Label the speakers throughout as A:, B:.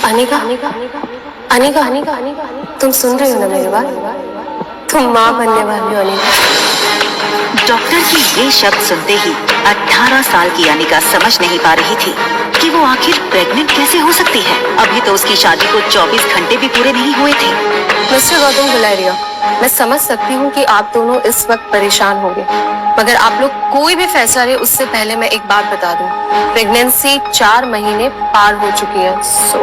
A: अनिका अनिका अनिका अनिका अनिका तुम सुन रही हो ना मेरी बात? तुम माँ बनने वाली हो अनिका।
B: डॉक्टर की ये शब्द सुनते ही 18 साल की अनिका समझ नहीं पा रही थी कि वो आखिर प्रेग्नेंट कैसे हो सकती है। अभी तो उसकी शादी को 24 घंटे भी पूरे नहीं हुए थे।
A: मिस्टर गौतम गुलेरिया, मैं समझ सकती हूँ कि आप दोनों इस वक्त परेशान होंगे, मगर आप लोग कोई भी फैसला ले उससे पहले मैं एक बात बता दूं, प्रेगनेंसी 4 महीने पार हो चुकी है, so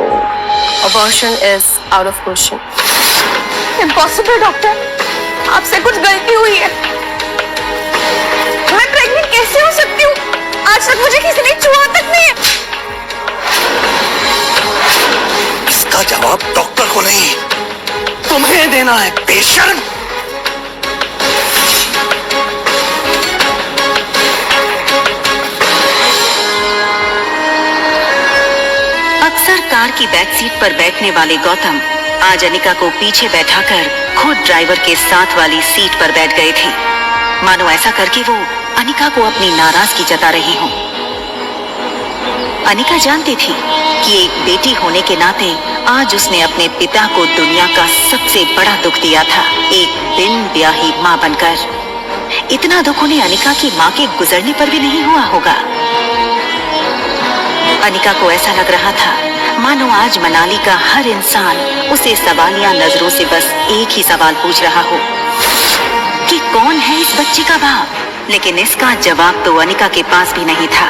A: abortion is out of question.
C: Impossible doctor, आपसे कुछ गलती हुई है। मैं प्रेग्नेंट कैसे हो सकती हूँ? आज तक मुझे किसी ने छुआ तक नहीं है।
D: इसका जवाब डॉक्टर को नहीं, तुम्हें देना है, बेशर्म।
B: अक्सर कार की बैक सीट पर बैठने वाले गौतम आज अनिका को पीछे बैठाकर खुद ड्राइवर के साथ वाली सीट पर बैठ गए थे, मानो ऐसा करके वो अनिका को अपनी नाराजगी जता रही हो। अनिका जानती थी कि एक बेटी होने के नाते आज उसने अपने पिता को दुनिया का सबसे बड़ा दुख दिया था, एक बिन ब्याही माँ बनकर। इतना दुख उन्हें अनिका की माँ के गुजरने पर भी नहीं हुआ होगा। अनिका को ऐसा लग रहा था मानो आज मनाली का हर इंसान उसे सवालिया नजरों से बस एक ही सवाल पूछ रहा हो कि कौन है इस बच्चे का बाप। लेकिन इसका जवाब तो अनिका के पास भी नहीं था।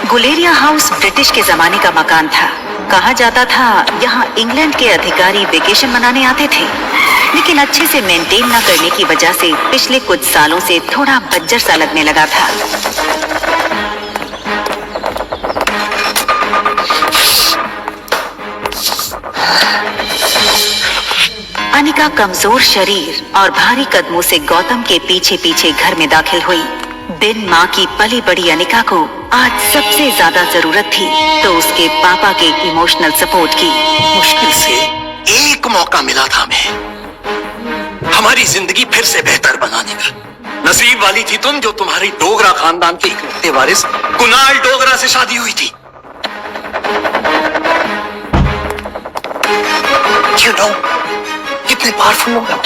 B: गुलेरिया हाउस ब्रिटिश के जमाने का मकान था। कहा जाता था यहाँ इंग्लैंड के अधिकारी वेकेशन मनाने आते थे, लेकिन अच्छे से मेंटेन न करने की वजह से पिछले कुछ सालों से थोड़ा बंजर सा लगने लगा था। अनिका कमजोर शरीर और भारी कदमों से गौतम के पीछे पीछे घर में दाखिल हुई। बिन माँ की पली बड़ी अनिका को आज सबसे ज्यादा जरूरत थी तो उसके पापा के इमोशनल सपोर्ट की।
D: मुश्किल से एक मौका मिला था हमें हमारी जिंदगी फिर से बेहतर बनाने का। नसीब वाली थी तुम जो तुम्हारी डोगरा खानदान के इकलौते वारिस कुणाल डोगरा से शादी हुई थी। You know, कितने पावरफुल लोग हैं।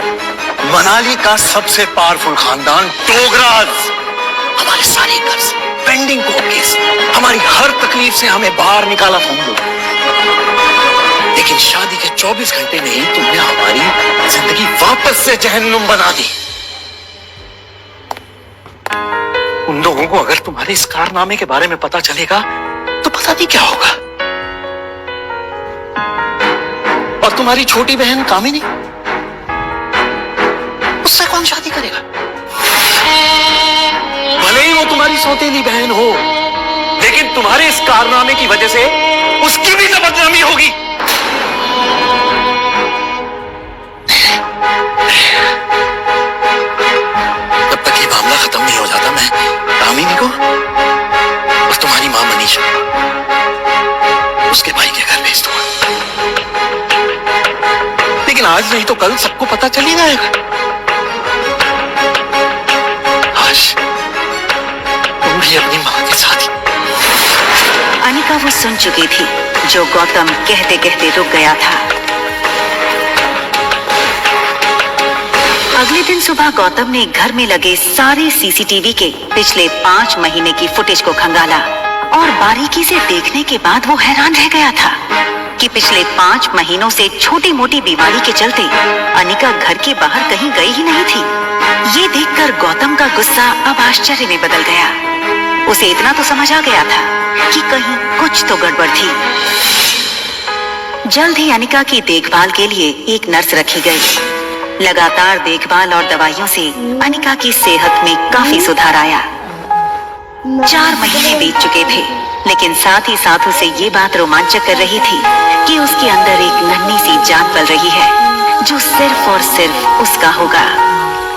D: मनाली का सबसे पावरफुल खानदान डोगराज। हमारे सारे कर्ज, पेंडिंग कोर्ट केस, हमारी हर तकलीफ से हमें बाहर निकाला था उन लोग। लेकिन शादी के 24 घंटे में ही तुमने हमारी जिंदगी वापस से जहन्नुम बना दी। उन लोगों को अगर तुम्हारे इस कारनामे के बारे में पता चलेगा तो पता नहीं क्या होगा। और तुम्हारी छोटी बहन कामिनी, उससे कौन शादी करेगा? भले ही वो तुम्हारी सौतेली बहन हो, लेकिन तुम्हारे इस कारनामे की वजह से उसकी भी तो बदनामी होगी। जब तक ये मामला खत्म नहीं हो जाता मैं कामिनी को और तुम्हारी मां मनीषा उसके भाई के घर भेज दूंगा। लेकिन आज नहीं तो कल सबको पता चल ही जाएगा। आज तुम भी अपनी मां के साथ ही।
B: अनिका वो सुन चुकी थी जो गौतम कहते कहते रुक गया था। अगले दिन सुबह गौतम ने घर में लगे सारे सीसीटीवी के पिछले 5 महीने की फुटेज को खंगाला और बारीकी से देखने के बाद वो हैरान रह गया था कि पिछले 5 महीनों से छोटी मोटी बीमारी के चलते अनिका घर के बाहर कहीं गई ही नहीं थी। ये देखकर गौतम का गुस्सा अब आश्चर्य में बदल गया। उसे इतना तो समझ आ गया था कि कहीं कुछ तो गड़बड़ थी। जल्द ही अनिका की देखभाल के लिए एक नर्स रखी गई। लगातार देखभाल और दवाइयों से अनिका की सेहत में काफी सुधार आया। 4 महीने बीत चुके थे, लेकिन साथ ही साथ उसे ये बात रोमांचक कर रही थी कि उसके अंदर एक नन्ही सी जान पल रही है जो सिर्फ और सिर्फ उसका होगा।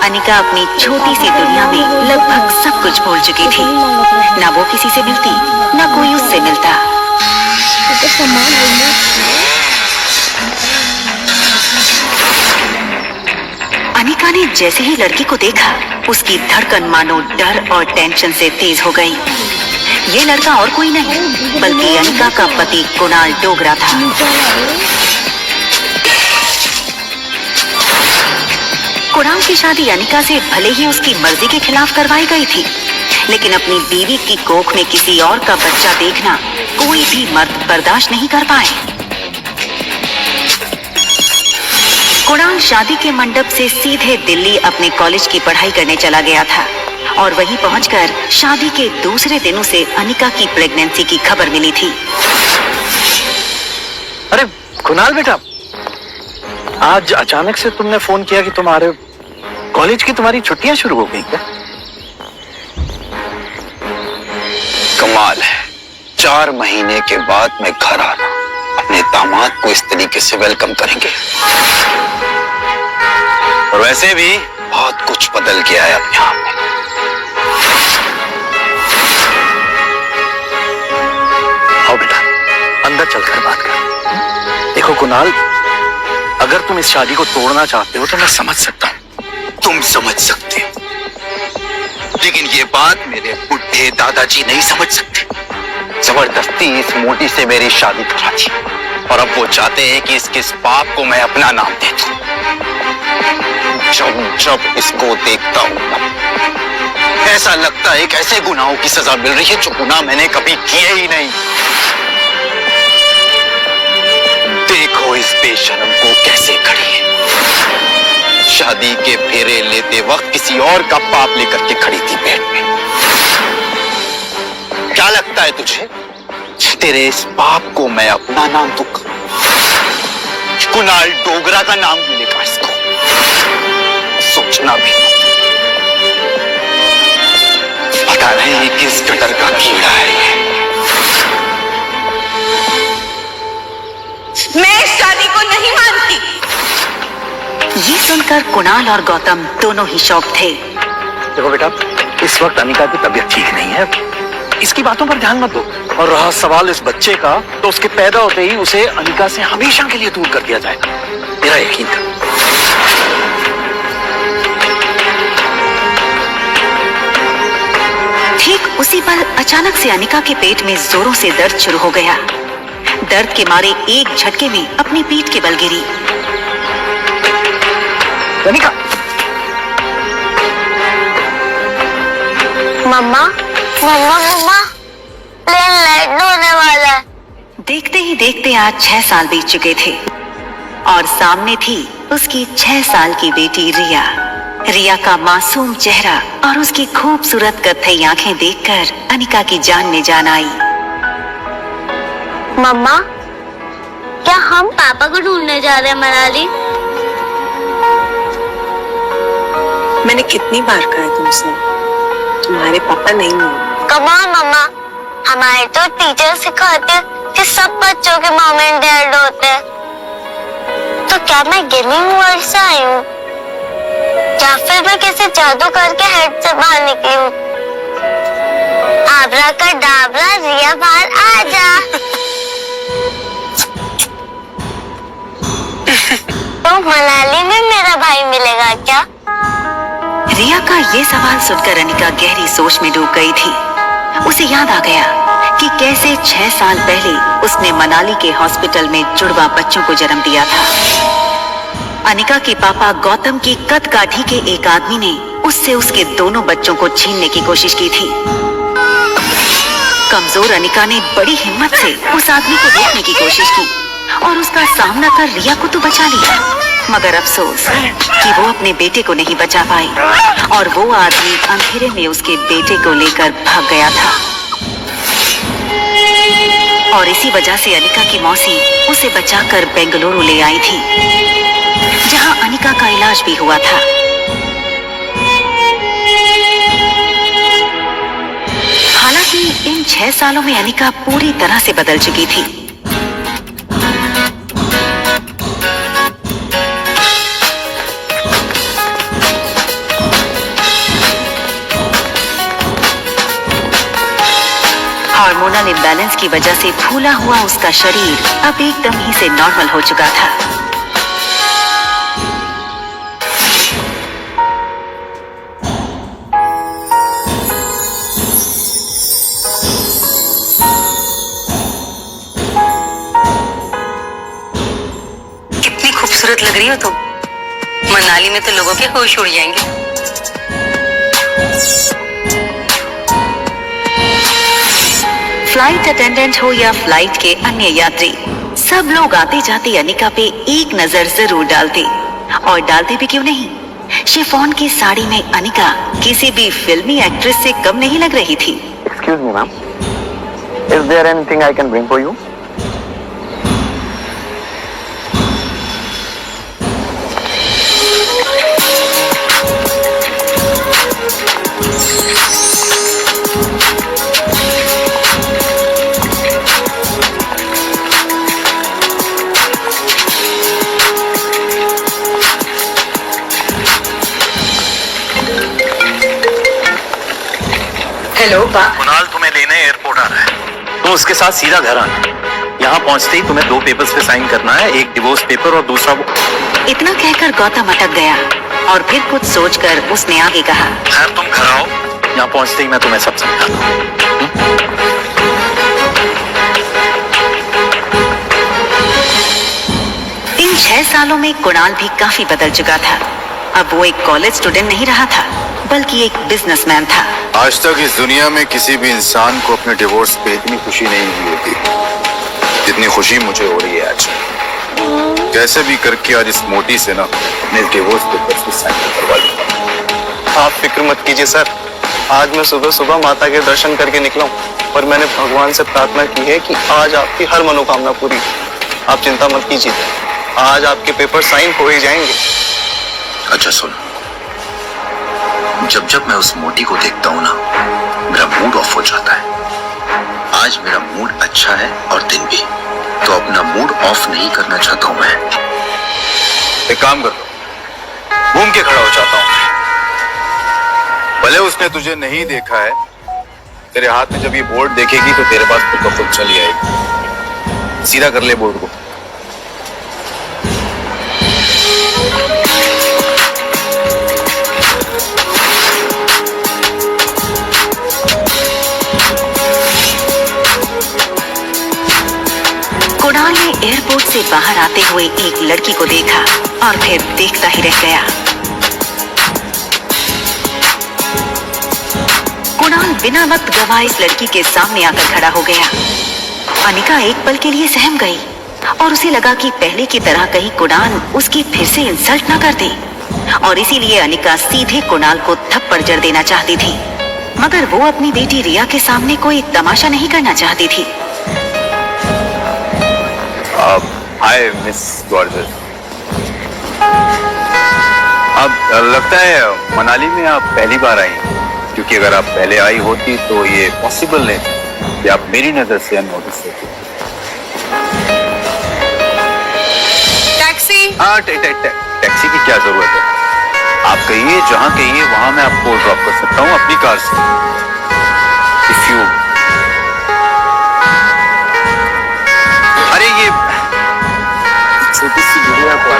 B: अनिका अपनी छोटी सी दुनिया में लगभग सब कुछ भूल चुकी थी। ना वो किसी से मिलती, ना कोई उससे मिलता। अनिका ने जैसे ही लड़की को देखा, उसकी धड़कन मानो डर और टेंशन से तेज हो गई। ये लड़का और कोई नहीं बल्कि अनिका का पति कुणाल डोगरा था। कुणाल की शादी अनिका से भले ही उसकी मर्जी के खिलाफ करवाई गई थी, लेकिन अपनी बीवी की कोख में किसी और का बच्चा देखना कोई भी मर्द बर्दाश्त नहीं कर पाए। कुणाल शादी के मंडप से सीधे दिल्ली अपने कॉलेज की पढ़ाई करने चला गया था और वहीं पहुंचकर शादी के दूसरे दिन उसे अनिका की प्रेगनेंसी की खबर मिली थी।
D: अरे कुणाल बेटा, आज अचानक से तुमने फोन किया कि तुम्हारे कॉलेज की तुम्हारी छुट्टियां शुरू हो गई क्या?
E: कमाल है, 4 महीने के बाद मैं घर आ रहा हूं। अपने दामाद को इस तरीके से वेलकम करेंगे। और वैसे भी बहुत कुछ बदल गया है अपने आप में।
D: आओ बेटा, अंदर चलकर बात कर। देखो कुणाल, अगर तुम इस शादी को तोड़ना चाहते हो तो मैं समझ सकता हूं।
E: तुम समझ सकते हो, लेकिन ये बात मेरे बुढ़े दादाजी नहीं समझ सकते। जबरदस्ती इस मोटी से मेरी शादी करा दी और अब वो चाहते हैं कि इसके इस पाप को मैं अपना नाम दे दूं। जब जब इसको देखता हूं ऐसा लगता है कि ऐसे गुनाहों की सजा मिल रही है जो गुनाह मैंने कभी किए ही नहीं। देखो इस बेशरम को कैसे खड़ी है। शादी के फेरे लेते वक्त किसी और का पाप लेकर के खड़ी थी पेट में। क्या लगता है तुझे तेरे इस पाप को मैं अपना नाम दूंगा? कुणाल डोगरा का नाम मिलेगा इसको। सोचना भी पता नहीं किस कदर का कीड़ा है ये।
C: मैं इस शादी को नहीं मानती।
B: ये सुनकर कुणाल और गौतम दोनों ही शॉक थे।
D: देखो बेटा, इस वक्त अनिका की तबीयत ठीक नहीं है, इसकी बातों पर ध्यान मत दो। और रहा सवाल इस बच्चे का, तो उसके पैदा होते ही उसे अनिका से हमेशा के लिए दूर कर दिया जाएगा, मेरा यकीन कर।
B: ठीक उसी पल अचानक से अनिका के पेट में जोरों से दर्द शुरू हो गया। दर्द के मारे एक झटके में अपनी पीठ के बल गिरी।
D: अनिका,
C: मम्मा मम्मा मम्मा, प्लेन लैंड होने वाला है।
B: देखते ही देखते आज 6 साल बीत चुके थे और सामने थी उसकी 6 साल की बेटी रिया। रिया का मासूम चेहरा और उसकी खूबसूरत कत्थई आंखें देखकर अनिका की जान में जान आई।
C: मम्मा, क्या हम पापा को ढूंढने जा रहे हैं मनाली?
A: मैंने कितनी बार कहा तुमसे, तुम्हारे पापा नहीं हो।
C: कम ऑन मम्मा, हमारे तो टीचर सिखाते कि सब बच्चों के मॉम एंड डैड होते हैं। तो क्या मैं गिनी हुआ से आई हूँ, या फिर मैं किसी जादू करके हेड से बाहर निकली हूँ? आबरा का डाबरा, रिया बाहर आ जा। तो मनाली में मेरा भाई मिलेगा क्या?
B: रिया का ये सवाल सुनकर अनिका गहरी सोच में डूब गई थी। उसे याद आ गया कि कैसे 6 साल पहले उसने मनाली के हॉस्पिटल में जुड़वा बच्चों को जन्म दिया था। अनिका के पापा गौतम की कद काठी के एक आदमी ने उससे उसके दोनों बच्चों को छीनने की कोशिश की थी। कमजोर अनिका ने बड़ी हिम्मत से उस आदमी को रोकने की कोशिश की और उसका सामना कर रिया को तो बचा लिया, मगर अफसोस कि वो अपने बेटे को नहीं बचा पाई और वो आदमी अंधेरे में उसके बेटे को लेकर भाग गया था। और इसी वजह से अनिका की मौसी उसे बचाकर बेंगलुरु ले आई थी, जहां अनिका का इलाज भी हुआ था। हालांकि इन 6 सालों में अनिका पूरी तरह से बदल चुकी थी। हार्मोनल इम्बैलेंस की वजह से फूला हुआ उसका शरीर अब एकदम ही से नॉर्मल हो चुका था। खूबसूरत लग रही हो तुम। मनाली में तो लोगों के होश उड़ जाएंगे। फ्लाइट अटेंडेंट हो या फ्लाइट के अन्य यात्री, सब लोग आते जाते अनिका पे एक नजर जरूर डालते। और डालते भी क्यों नहीं, शिफॉन की साड़ी में अनिका किसी भी फिल्मी एक्ट्रेस से कम नहीं लग रही थी।
E: Excuse me ma'am, is there anything I can bring for you?
B: Hello
D: Kunal तुम्हें लेने एयरपोर्ट आ रहा है, तुम उसके साथ सीधा घर आना। यहाँ पहुँचते ही तुम्हें 2 पेपर्स पे साइन करना है, एक डिवोर्स पेपर और दूसरा वो।
B: इतना कहकर गौतम अटक गया और फिर कुछ सोचकर उसने आगे कहा,
D: खैर तुम घर आओ, यहाँ पहुँचते ही मैं तुम्हें सब समझाता हूँ।
B: इन 6 सालों में कुणाल भी काफी बदल चुका था। अब वो एक कॉलेज स्टूडेंट नहीं रहा था, बल्कि एक बिजनेसमैन था।
E: आज तक इस दुनिया में किसी भी इंसान को अपने डिवोर्स पे इतनी खुशी नहीं हुई होती जितनी खुशी मुझे हो रही है आज। कैसे भी करके आज इस मोटी से ना अपने डिवोर्स पेपर्स की साइन करवा लूंगा।
F: आप फिक्र मत कीजिए सर, आज मैं सुबह सुबह माता के दर्शन करके निकला हूँ और मैंने भगवान से प्रार्थना की है कि आज आपकी हर मनोकामना पूरी। आप चिंता मत कीजिए, आज आपके पेपर साइन हो ही जाएंगे।
E: अच्छा सुनो, जब जब मैं उस मोटी को देखता हूँ ना, मेरा मूड ऑफ हो जाता है। आज मेरा मूड अच्छा है और दिन भी, तो अपना मूड ऑफ नहीं करना चाहता हूँ मैं। एक काम कर, घूम के खड़ा हो जाता हूँ। भले उसने तुझे नहीं देखा है, तेरे हाथ में जब ये बोर्ड देखेगी तो तेरे पास खुद ब खुद चली आएगी। सीधा कर ले बोर्ड को।
B: कुणाल ने एयरपोर्ट से बाहर आते हुए एक लड़की को देखा और फिर देखता ही रह गया। कुणाल बिना वक्त गवाए इस लड़की के सामने आकर खड़ा हो गया। अनिका एक पल के लिए सहम गई और उसे लगा कि पहले की तरह कहीं कुणाल उसकी फिर से इंसल्ट ना कर दे, और इसीलिए अनिका सीधे कुणाल को थप्पड़ जड़ देना चाहती थी। मगर वो अपनी बेटी रिया के सामने कोई तमाशा नहीं करना चाहती थी।
E: Hi miss gorgeous. अब लगता है मनाली में आप पहली बार आई, क्योंकि अगर आप पहले आई होती तो ये पॉसिबल नहीं कि आप मेरी नजर से अननोटिस होती।
A: टैक्सी।
E: हाँ, टैक्सी की क्या जरूरत है? आप कहिए, जहाँ कहिए वहां मैं आपको ड्रॉप कर सकता हूँ अपनी कार से। इफ यू, अरे ये छोटी सी गुड़िया को,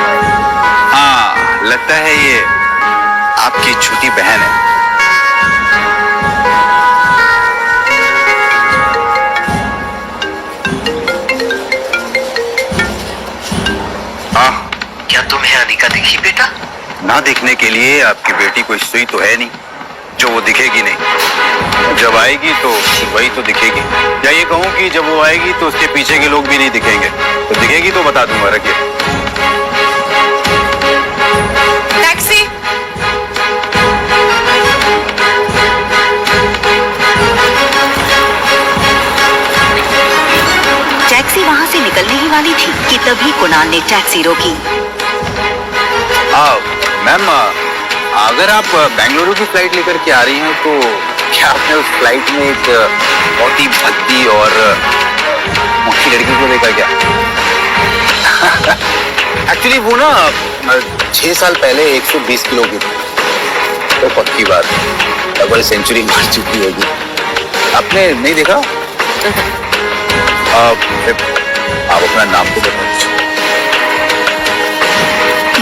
E: हाँ लगता है ये आपकी छोटी बहन है। हाँ,
D: क्या तुम्हें अनिका दिखी बेटा?
E: ना दिखने के लिए आपकी बेटी कोई सुई तो है नहीं जो वो दिखेगी नहीं। जब आएगी तो वही तो दिखेगी, या ये कहूँ कि जब वो आएगी तो उसके पीछे के लोग भी नहीं दिखेंगे। तो दिखेगी तो बता दूंगा, रखिए।
A: टैक्सी।
B: टैक्सी वहां से निकलने ही वाली थी कि तभी कुणाल ने टैक्सी रोकी।
E: मैम, अगर आप बेंगलुरु की फ्लाइट लेकर के आ रही हैं तो क्या आपने उस फ्लाइट में एक बहुत ही भद्दी और मोटी लड़की को देखा क्या? एक्चुअली वो ना 6 साल पहले 120 किलो की थी। तो पक्की बात, डबल सेंचुरी मार चुकी होगी। आपने नहीं देखा? आप अपना नाम तो बता दीजिए।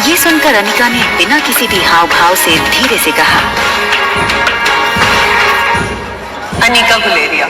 B: ये सुनकर अनिका ने बिना किसी भी हाव भाव से धीरे से कहा,
A: अनिका गुलेरिया।